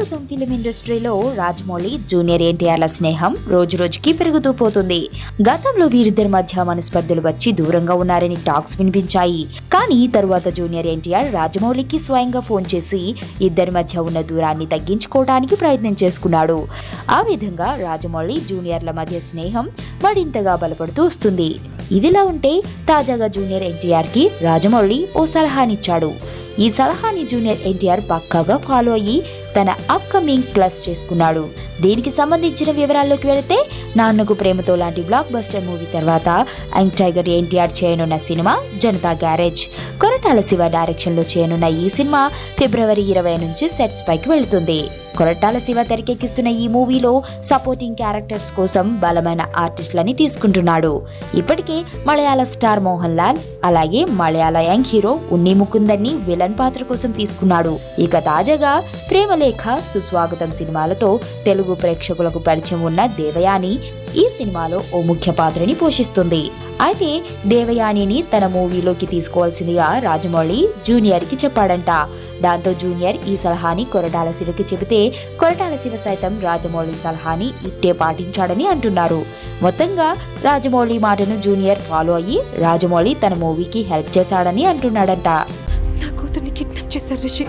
ప్రస్తుతం ఫిలిం ఇండస్ట్రీలో రాజమౌళి జూనియర్ ఎన్టీఆర్ల స్నేహం రోజు రోజుకి పెరుగుతూ పోతుంది. గతంలో వీరిద్దరి మధ్య మనస్పర్ధలు వచ్చి దూరంగా ఉన్నారని టాక్స్ వినిపించాయి. కానీ తరువాత జూనియర్ ఎన్టీఆర్ రాజమౌళికి స్వయంగా ఫోన్ చేసి ఇద్దరి మధ్య ఉన్న దూరాన్ని తగ్గించుకోవడానికి ప్రయత్నం చేసుకున్నాడు. ఆ విధంగా రాజమౌళి జూనియర్ల మధ్య స్నేహం మరింతగా బలపడుతూ వస్తుంది. ఇదిలా ఉంటే తాజాగా జూనియర్ ఎన్టీఆర్ కి రాజమౌళి ఓ సలహానిచ్చాడు. ఈ సలహాని జూనియర్ ఎన్టీఆర్ పక్కాగా ఫాలో అయ్యి తన అప్కమింగ్ ప్లస్ చేసుకున్నాడు. దీనికి సంబంధించిన వివరాల్లోకి వెళితే, నాన్నకు ప్రేమతో లాంటి బ్లాక్ బస్టర్ మూవీ తర్వాత యంగ్ టైగర్ ఎన్టీఆర్ చేయనున్న సినిమా జనతా గ్యారేజ్. కొరటాల శివ డైరెక్షన్ లో చేయనున్న ఈ సినిమా ఫిబ్రవరి 20 నుంచి సెట్స్ పైకి వెళుతుంది. కొరటాల శివ తెరకెక్కిస్తున్న ఈ మూవీలో సపోర్టింగ్ క్యారెక్టర్స్ కోసం బలమైన ఆర్టిస్టులని తీసుకుంటున్నాడు. ఇప్పటికే మలయాళ స్టార్ మోహన్ లాల్, అలాగే మలయాళ యంగ్ హీరో ఉన్ని ముకుందన్ని విలన్ పాత్ర కోసం తీసుకున్నాడు. ఇక తాజాగా ప్రేమలేఖ, సుస్వాగతం సినిమాలతో తెలుగు ప్రేక్షకులకు పరిచయం ఉన్న దేవయాని ఈ సినిమాలో ఓ ముఖ్య పాత్రని పోషిస్తుంది. అయితే దేవయానిని తన మూవీలోకి తీసుకోవాల్సిందిగా రాజమౌళి జూనియర్ కి చెప్పాడంట. దాంతో జూనియర్ ఈ సలహాని కొరటాల శివకి చెబితే కొరటాల శివ సైతం రాజమౌళి సలహాని ఇట్టే పాటించాడని అంటున్నారు. మొత్తంగా రాజమౌళి మాటను జూనియర్ ఫాలో అయ్యి రాజమౌళి తన మూవీకి హెల్ప్ చేశాడని అంటున్నాడంట. నా కూతుర్ని కిడ్నాప్ చేశారు రిషి.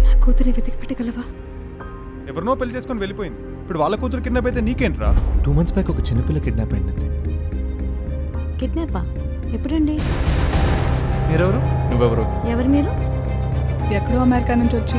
నా కూతుర్ని వెతికి పెట్టగలవా? ఎవరినో పెళ్లి చేసుకొని వెళ్ళిపోయింది. ఇప్పుడు వాళ్ళ కూతురు కిడ్నాప్ అయితే నీకేంట్రా? 2 months బ్యాక్ ఒక చిన్నపిల్ల కిడ్నాప్ అయిందండి. కిడ్నాపా? ఎప్పుడండి? మీరెవరు? నువ్వెవరు? ఎవరు మీరు? ఎక్కడో అమెరికా నుంచి వచ్చి